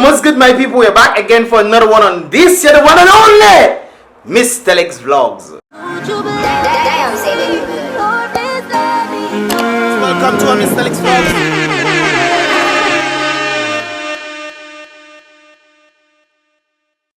What's good, my people? We're back again for another one on this, the one and only Mystelics vlogs. Welcome to our Mystelics vlogs.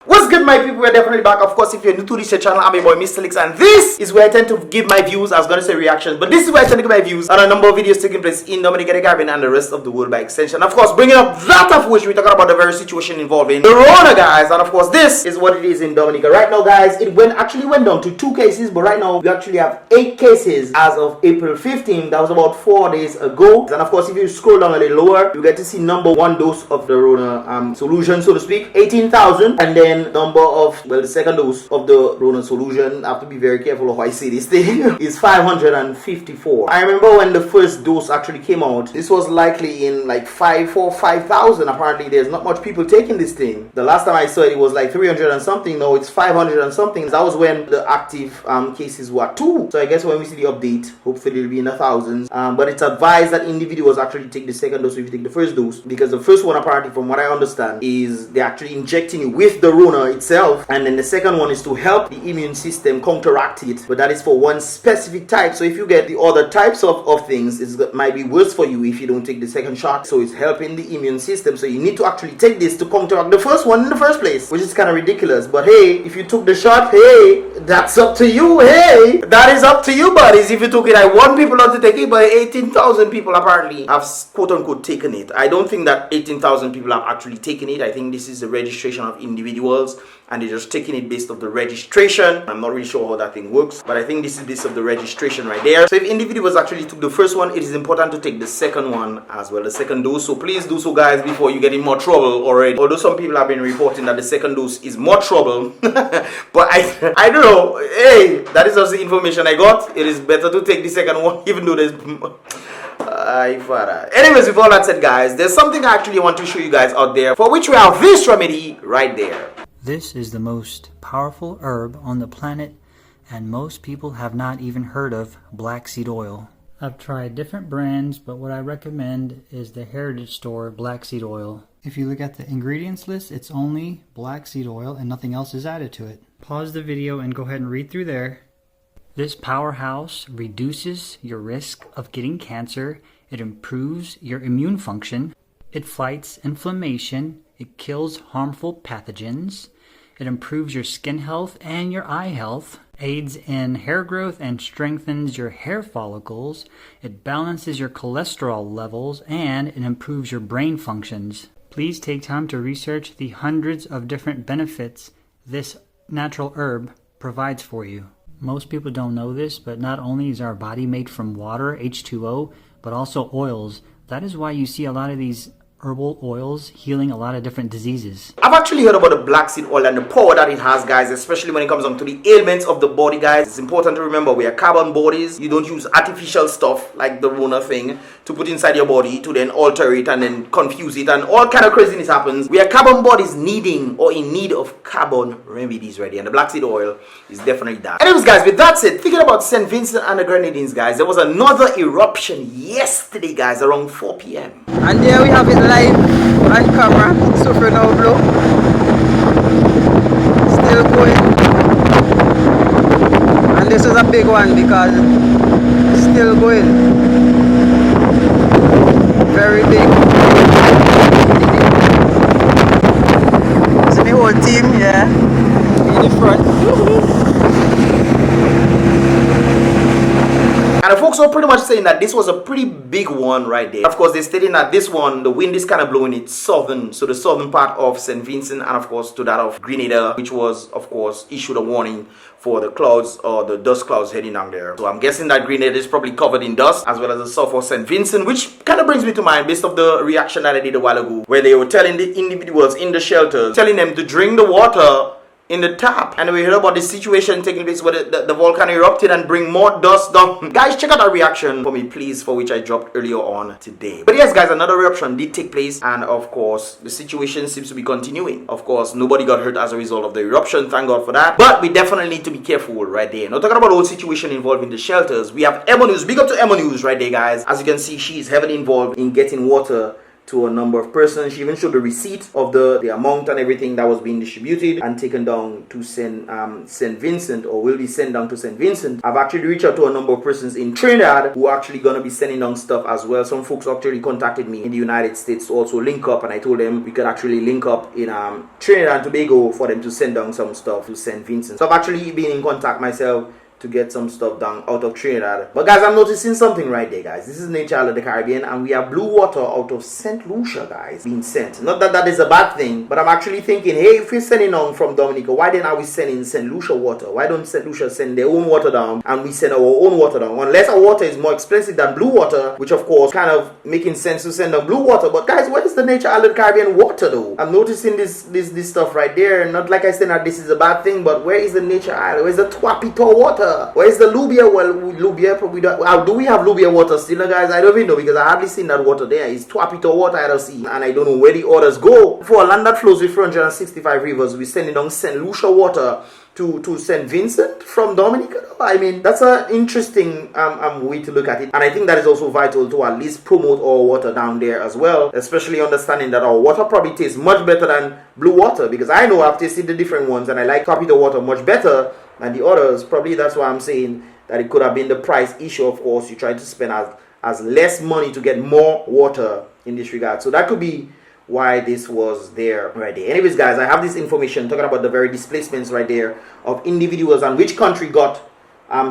What's good, my people? We're definitely back. Of course, if you're new to this channel, I'm your boy Mystelics, and this is where I tend to give my views. I was gonna say reactions, but this is where I tend to give my views on a number of videos taking place in Dominica, and the rest of the world by extension. Of course, bringing up that of which we're talking about the very situation involving the Rona, guys. And of course, this is what it is in Dominica right now, guys. It actually went down to 2 cases, but right now we actually have 8 cases as of April 15th. That was about 4 days ago. And of course, if you scroll down a little lower, you get to see number 1 dose of the Rona solution, so to speak, 18,000, and then number of, well, the second dose of the Rona solution, I have to be very careful of how I say this thing, is 554. I remember when the first dose actually came out, this was likely in like 5,000. Apparently there's not much people taking this thing. The last time I saw it, it was like 300 and something. Now it's 500 and something. That was when the active cases were 2. So I guess when we see the update, hopefully it'll be in the thousands. But it's advised that individuals actually take the second dose if you take the first dose, because the first one, apparently from what I understand, is they're actually injecting you with the Rona itself, and then the second one is to help the immune system counteract it, but that is for one specific type. So if you get the other types of things, it might be worse for you if you don't take the second shot. So it's helping the immune system, so you need to actually take this to counteract the first one in the first place, which is kind of ridiculous. But hey, if you took the shot, hey, that's up to you. Hey, that is up to you, buddies. If you took it, I want people not to take it, but 18,000 people apparently have quote-unquote taken it. I don't think that 18,000 people have actually taken it. I think this is a registration of individuals, and they're just taking it based off the registration. I'm not really sure how that thing works, but I think this is based off the registration right there. So if individuals actually took the first one, it is important to take the second one as well, the second dose. So please do so, guys, before you get in more trouble already. Although some people have been reporting that the second dose is more trouble, but I don't know. Hey, that is just the information I got. It is better to take the second one, even though there's anyways, with all that said, guys, there's something I actually want to show you guys out there, for which we have this remedy right there. This is the most powerful herb on the planet, and most people have not even heard of black seed oil. I've tried different brands, but what I recommend is the Heritage Store black seed oil. If you look at the ingredients list, it's only black seed oil and nothing else is added to it. Pause the video and go ahead and read through there. This powerhouse reduces your risk of getting cancer. It improves your immune function. It fights inflammation. It kills harmful pathogens. It improves your skin health and your eye health, aids in hair growth and strengthens your hair follicles. It balances your cholesterol levels, and it improves your brain functions. Please take time to research the hundreds of different benefits this natural herb provides for you. Most people don't know this, but not only is our body made from water, H2O, but also oils. That is why you see a lot of these herbal oils healing a lot of different diseases. I've actually heard about the black seed oil and the power that it has, guys, especially when it comes down to the ailments of the body, guys. It's important to remember we are carbon bodies. You don't use artificial stuff like the Rona thing to put inside your body to then alter it and then confuse it, and all kind of craziness happens. We are carbon bodies needing or in need of carbon remedies right here, and the black seed oil is definitely that. Anyways, guys, with that said, thinking about St Vincent and the Grenadines, guys, there was another eruption yesterday, guys, around 4 p.m. And there we have it live on camera. Soufriere now blow. Still going. And this is a big one because it's still going. Very big. See the whole team, yeah, in the front. And the folks are pretty much saying that this was a pretty big one right there. Of course, they're stating that this one, the wind is kind of blowing it southern, so the southern part of St Vincent, and of course to that of Grenada, which was of course issued a warning for the clouds or the dust clouds heading down there. So I'm guessing that Grenada is probably covered in dust, as well as the south of St Vincent, which kind of brings me to mind based off the reaction that I did a while ago, where they were telling the individuals in the shelters, telling them to drink the water in the tap, and we heard about the situation taking place where the volcano erupted and bring more dust down. Guys, check out our reaction for me, please, for which I dropped earlier on today. But yes, guys, another eruption did take place, and of course the situation seems to be continuing. Of course, nobody got hurt as a result of the eruption, thank God for that, but we definitely need to be careful right there. Now, talking about the whole situation involving the shelters, we have Emma News. Big up to Emma News right there, guys. As you can see, she is heavily involved in getting water to a number of persons. She even showed the receipt of the amount and everything that was being distributed and taken down to St Vincent, or will be sent down to St Vincent. I've actually reached out to a number of persons in Trinidad who are actually going to be sending down stuff as well. Some folks actually contacted me in the United States to also link up, and I told them we could actually link up in Trinidad and Tobago for them to send down some stuff to St Vincent. So I've actually been in contact myself to get some stuff down out of Trinidad. But guys, I'm noticing something right there, guys. This is Nature of the Caribbean, and we have blue water out of St Lucia, guys, being sent. Not that that is a bad thing, but I'm actually thinking, hey, if we're sending on from Dominica, why then are we sending St Lucia water? Why don't St Lucia send their own water down and we send our own water down? Unless our water is more expensive than blue water, which of course kind of making sense to send on blue water. But guys, what is the Nature of the Caribbean water though? I'm noticing this stuff right there. Not like I said that this is a bad thing, but where is the Nature Island? Where's the Tuapito water? Where is the Lubia? Well, Lubia probably don't. Do we have Lubia water still, guys? I don't even know, because I hardly seen that water there. It's Tuapito water I don't see, and I don't know where the others go. For a land that flows with 465 rivers, we're sending down St Lucia water to St Vincent from Dominica. I mean, that's an interesting way to look at it, and I think that is also vital to at least promote our water down there as well, especially understanding that our water probably tastes much better than blue water, because I know I've tasted the different ones and I like Tuapito water much better than the others. Probably that's why I'm saying that it could have been the price issue. Of course, you try to spend as less money to get more water in this regard. So that could be why this was there right there. Anyways, guys, I have this information talking about the very displacements right there of individuals and which country got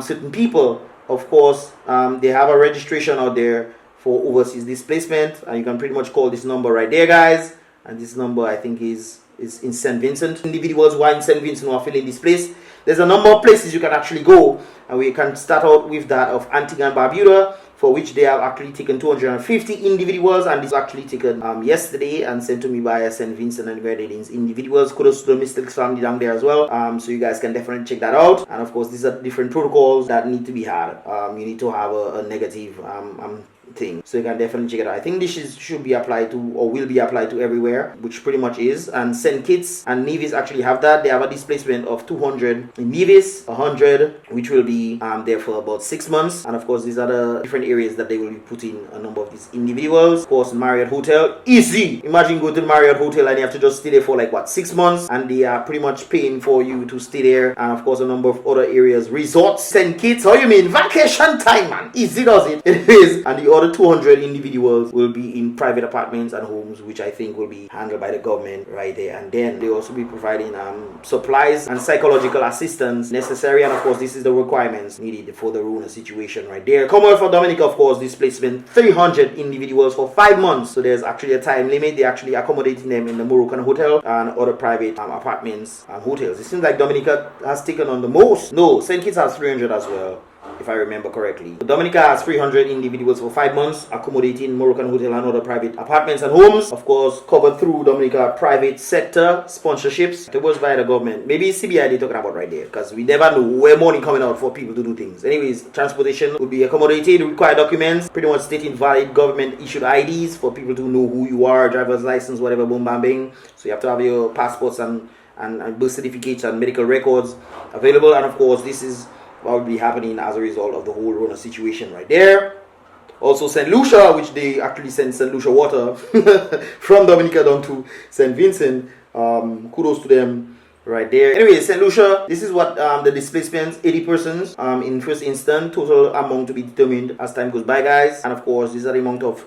certain people. Of course, they have a registration out there for overseas displacement, and you can pretty much call this number right there, guys. And this number, I think, is in St Vincent. Individuals who are in St Vincent who are feeling displaced, there's a number of places you can actually go, and we can start out with that of Antigua and Barbuda, for which they have actually taken 250 individuals, and this was actually taken yesterday and sent to me by St Vincent and Grenadines individuals. Kudos to the Mystelics family down there as well. So you guys can definitely check that out. And of course, these are different protocols that need to be had. You need to have a negative thing, so you can definitely check it out. I think this should be applied to, or will be applied to, everywhere, which pretty much is. And St Kitts and Nevis actually have that. They have a displacement of 200 in Nevis, 100, which will be there for about 6 months. And of course, these are the different areas that they will be putting a number of these individuals. Of course, Marriott Hotel, easy. Imagine going to the Marriott Hotel and you have to just stay there for like what, 6 months, and they are pretty much paying for you to stay there. And of course, a number of other areas, resorts. St Kitts, how you mean vacation time, man? Easy does it. It is. And the other 200 individuals will be in private apartments and homes, which I think will be handled by the government right there. And then they also be providing supplies and psychological assistance necessary. And of course, this is the requirements needed for the Rona situation right there. Commonwealth for Dominica, of course, displacement 300 individuals for 5 months. So there's actually a time limit. They're actually accommodating them in the Moroccan hotel and other private apartments and hotels. It seems like Dominica has taken on the most. No, St. Kitts has 300 as well, if I remember correctly. Dominica has 300 individuals for 5 months, accommodating Moroccan hotel and other private apartments and homes. Of course, covered through Dominica private sector sponsorships. It was via the government. Maybe CBI they're talking about right there, because we never know where money coming out for people to do things. Anyways, transportation will be accommodated. Required documents, pretty much stating valid government issued IDs for people to know who you are, driver's license, whatever, boom, bam, bing. So you have to have your passports and birth certificates and medical records available. And of course, this is what will be happening as a result of the whole Rona situation right there. Also St Lucia, which they actually sent St Lucia water from Dominica down to St Vincent. Kudos to them right there. Anyway, St Lucia, this is what the displacements, 80 persons in first instance, total amount to be determined as time goes by, guys. And of course, these are the amount of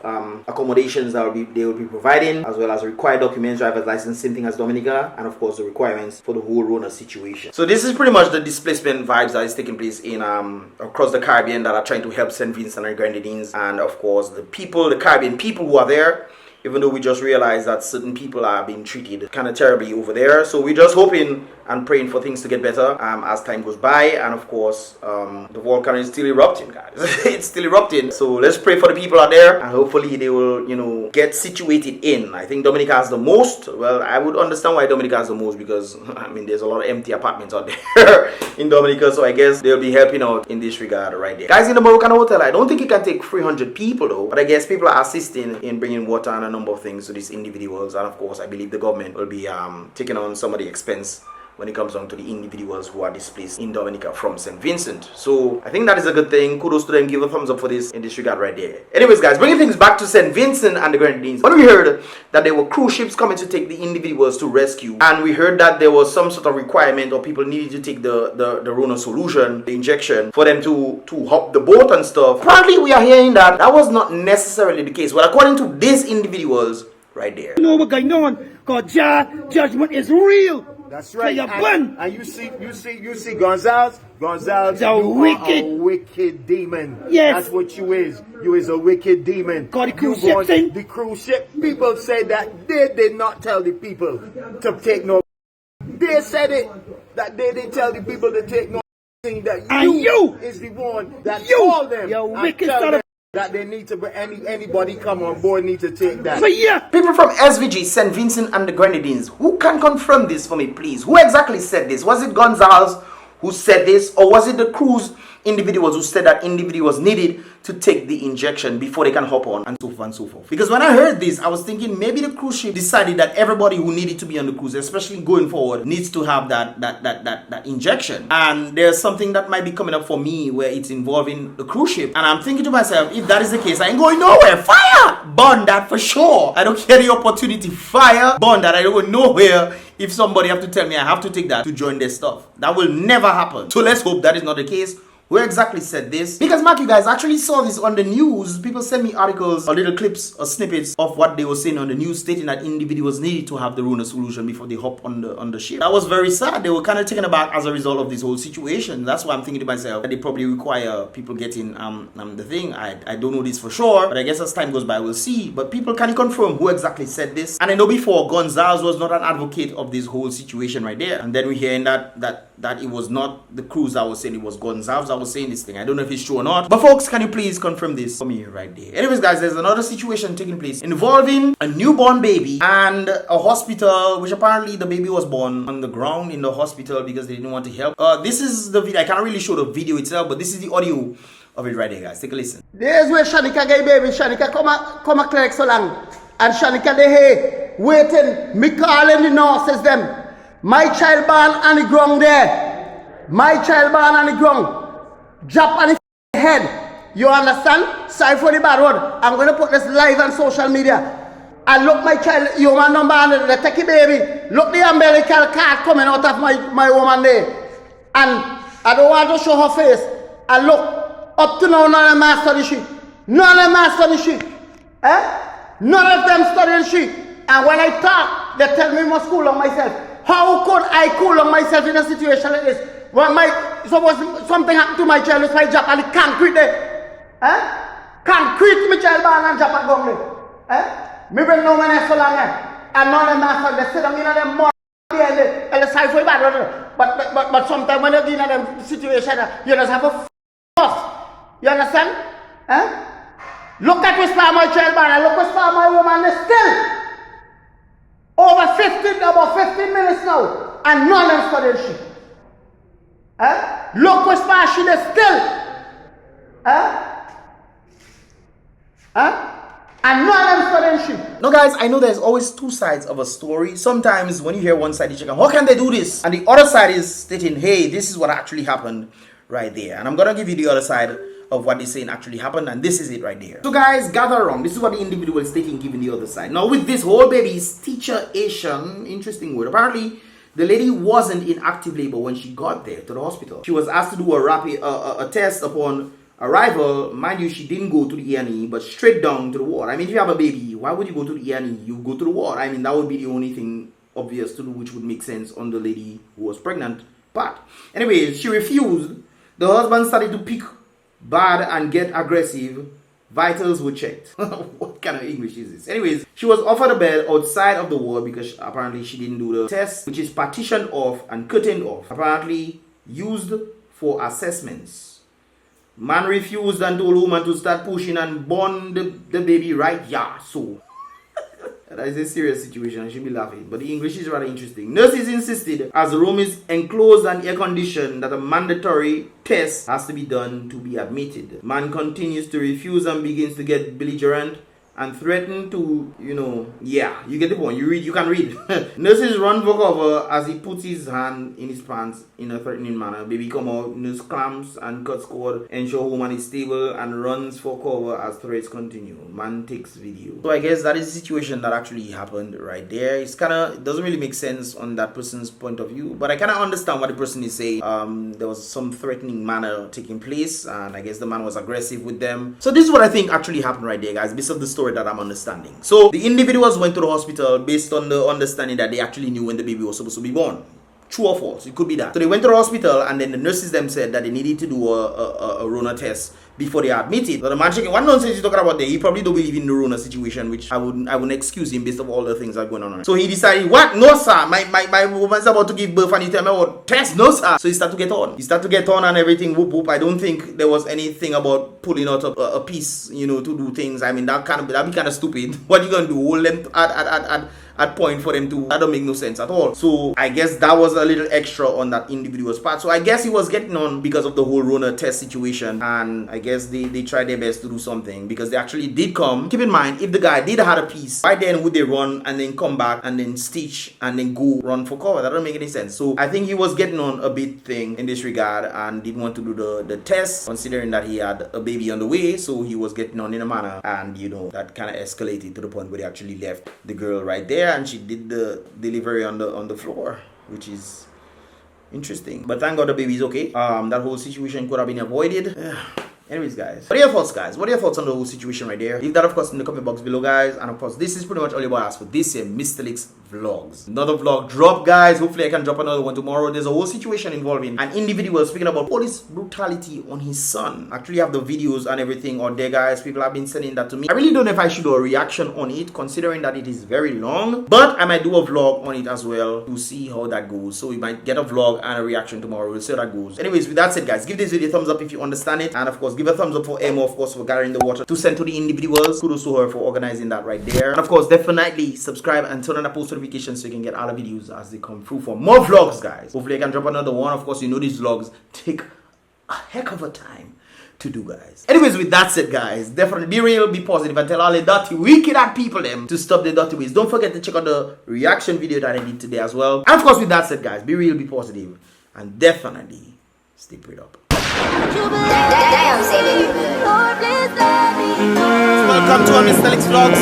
accommodations that they will be providing, as well as required documents, driver's license, same thing as Dominica, and of course the requirements for the whole Rona situation. So this is pretty much the displacement vibes that is taking place in across the Caribbean that are trying to help St Vincent and Grenadines, and of course the people, the Caribbean people who are there. Even though we just realized that certain people are being treated kind of terribly over there. So we're just hoping and praying for things to get better as time goes by. And of course, the volcano is still erupting, guys. It's still erupting. So let's pray for the people out there, and hopefully they will, you know, get situated in. I think Dominica has the most. Well, I would understand why Dominica has the most, because, I mean, there's a lot of empty apartments out there in Dominica. So I guess they'll be helping out in this regard right there. Guys, in the Moroccan hotel, I don't think it can take 300 people though. But I guess people are assisting in bringing water and number of things to these individuals, and of course I believe the government will be taking on some of the expense when it comes down to the individuals who are displaced in Dominica from St Vincent. So I think that is a good thing. Kudos to them. Give a thumbs up for this in this regard right there. Anyways, guys, bringing things back to St Vincent and the Grenadines. When we heard that there were cruise ships coming to take the individuals to rescue, and we heard that there was some sort of requirement or people needed to take the Rona solution, the injection, for them to hop the boat and stuff. Apparently, we are hearing that that was not necessarily the case. Well, according to these individuals right there. You know what's going on? Because judgment is real. That's right. So And you see Gonzalves? Gonzalves, a wicked demon. Yes. That's what you is. You is a wicked demon. Got the cruise You ship thing? The cruise ship. People say that they did not tell the people to take no. They said it. That they didn't tell the people to take no. That you is the one that told them. You and wicked tell son them of that they need to, anybody come on board need to take that. for you. People from SVG, St Vincent and the Grenadines, who can confirm this for me, please? Who exactly said this? Was it Gonzalves who said this, or was it the cruise individuals who said that individuals needed to take the injection before they can hop on, and so forth and so forth? Because when I heard this, I was thinking maybe the cruise ship decided that everybody who needed to be on the cruise, especially going forward, needs to have that injection. And there's something that might be coming up for me where it's involving the cruise ship, and I'm thinking to myself, if that is the case, I ain't going nowhere. Fire! Burn that for sure. I don't care the opportunity. Fire! Burn that. I don't go nowhere if somebody have to tell me I have to take that to join their stuff. That will never happen. So let's hope that is not the case. Who exactly said this? Because Mark, you guys actually saw this on the news. People send me articles or little clips or snippets of what they were saying on the news, stating that individuals needed to have the Rona solution before they hop on the ship. That was very sad. They were kind of taken aback as a result of this whole situation. That's why I'm thinking to myself that they probably require people getting the thing. I don't know this for sure, but I guess as time goes by we'll see. But people can confirm who exactly said this. And I know before Gonzalves was not an advocate of this whole situation right there. And then we're hearing that it was not the cruise that was saying, it was Gonzalves that was saying this thing. I don't know if it's true or not, but folks, can you please confirm this for me right there? Anyways, guys, there's another situation taking place involving a newborn baby and a hospital, which apparently the baby was born on the ground in the hospital because they didn't want to help. This is the video. I can't really show the video itself, but this is the audio of it right here, guys. Take a listen. There's where Shanika get baby. Shanika come a clerk so long. And Shanika they hey, waiting. Me calling the nurses them. My child born on the ground there. My child born on the ground. Drop on the head. You understand? Sorry for the bad word. I'm going to put this live on social media. And look my child, human number on the techie baby. Look the umbilical cord coming out of my woman there. And I don't want to show her face. And look, up to now, none of them are studying shit. None of them are studying shit. None of them studying shit. And when I talk, they tell me I must cool on myself. How could I cool on myself in a situation like this? When suppose something happened to my child, if I drop on the concrete there. Concrete, my child born and drop a gun there. Me bring no man so long and none of them are they sit down in them more and the side for you bad. But sometimes when you're in a situation, you just have a you understand? Look at what's for my child born and look what's for my woman they still. Over about 15 minutes now, and none of them studying shit. Look what's far she is still. And none of them studying shit. No, guys, I know there's always two sides of a story. Sometimes when you hear one side, you check out, how can they do this? And the other side is stating, hey, this is what actually happened right there. And I'm going to give you the other side of what they're saying actually happened, and this is it right there. So guys, gather around. This is what the individual is stating, giving the other side. Now with this whole baby's teacher-ation, interesting word, apparently the lady wasn't in active labor when she got there to the hospital. She was asked to do a rapid test upon arrival. Mind you, she didn't go to the E&E, but straight down to the ward. I mean, if you have a baby, why would you go to the E&E? You go to the ward. I mean, that would be the only thing obvious to do, which would make sense on the lady who was pregnant. But anyway, she refused. The husband started to pick bad and get aggressive. Vitals were checked. What kind of English is this? Anyways, she was offered a bed outside of the ward because apparently she didn't do the test, which is partitioned off and curtained off, apparently used for assessments. Man refused and told woman to start pushing and born the baby right. Yeah, so that is a serious situation. I should be laughing, but the English is rather interesting. Nurses insisted, as the room is enclosed and air conditioned, that a mandatory test has to be done to be admitted. Man continues to refuse and begins to get belligerent. and threatened to, yeah, you get the point. You can read. Nurses run for cover as he puts his hand in his pants in a threatening manner. Baby come out, nurse clamps and cuts cord, ensure woman is stable and runs for cover as threats continue. Man takes video. So I guess that is the situation that actually happened right there. It doesn't really make sense on that person's point of view, but I kind of understand what the person is saying. There was some threatening manner taking place, and I guess the man was aggressive with them. So this is what I think actually happened right there, guys, based on the story that I'm understanding. So the individuals went to the hospital based on the understanding that they actually knew when the baby was supposed to be born. True or false? It could be that. So they went to the hospital, and then the nurses them said that they needed to do a Rona test before they admitted. So the man checking, what nonsense he's talking about there? He probably don't believe in the Rona situation, which I wouldn't excuse him based on all the things that are going on. So he decided, what? No, sir. My woman's about to give birth, and he tell me about test. No, sir. So he started to get on. He started to get on and everything. Whoop whoop. I don't think there was anything about pulling out a piece, to do things. I mean, that'd be kind of stupid. What you gonna do? Hold them at point for them to, that don't make no sense at all. So I guess that was a little extra on that individual's part. So I guess he was getting on because of the whole Rona test situation, and I guess they tried their best to do something because they actually did come. Keep in mind, if the guy did have a piece, why then would they run and then come back and then stitch and then go run for cover? That don't make any sense. So I think he was getting on a bit thing in this regard and didn't want to do the test, considering that he had a baby on the way. So he was getting on in a manner, and that kind of escalated to the point where they actually left the girl right there, and she did the delivery on the floor, which is interesting. But thank God the baby's okay. That whole situation could have been avoided. Anyways, guys, what are your thoughts, guys? What are your thoughts on the whole situation right there? Leave that, of course, in the comment box below, guys. And of course, this is pretty much all about us for this year Mystelics vlogs. Another vlog drop, guys. Hopefully I can drop another one tomorrow. There's a whole situation involving an individual speaking about police brutality on his son. I actually have the videos and everything on there, guys. People have been sending that to me. I really don't know if I should do a reaction on it, considering that it is very long, but I might do a vlog on it as well to see how that goes. So we might get a vlog and a reaction tomorrow. We'll see how that goes. Anyways, with that said, guys, give this video a thumbs up if you understand it, and of course give a thumbs up for Emma, of course, for gathering the water to send to the individuals. Kudos to her for organizing that right there. And of course, definitely subscribe and turn on the post notifications so you can get all the videos as they come through for more vlogs, guys. Hopefully I can drop another one. Of course, these vlogs take a heck of a time to do, guys. Anyways, with that said, guys, definitely be real, be positive, and tell all the dirty, wicked people them to stop the dirty ways. Don't forget to check out the reaction video that I did today as well. And of course, with that said, guys, be real, be positive, and definitely stay prayed up. Welcome to our Mystelics vlogs.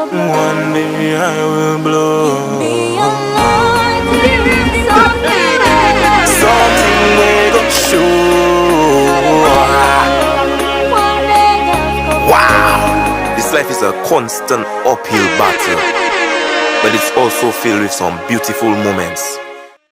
One day I will blow. Something we gon' show. Wow, this life is a constant uphill battle, but it's also filled with some beautiful moments.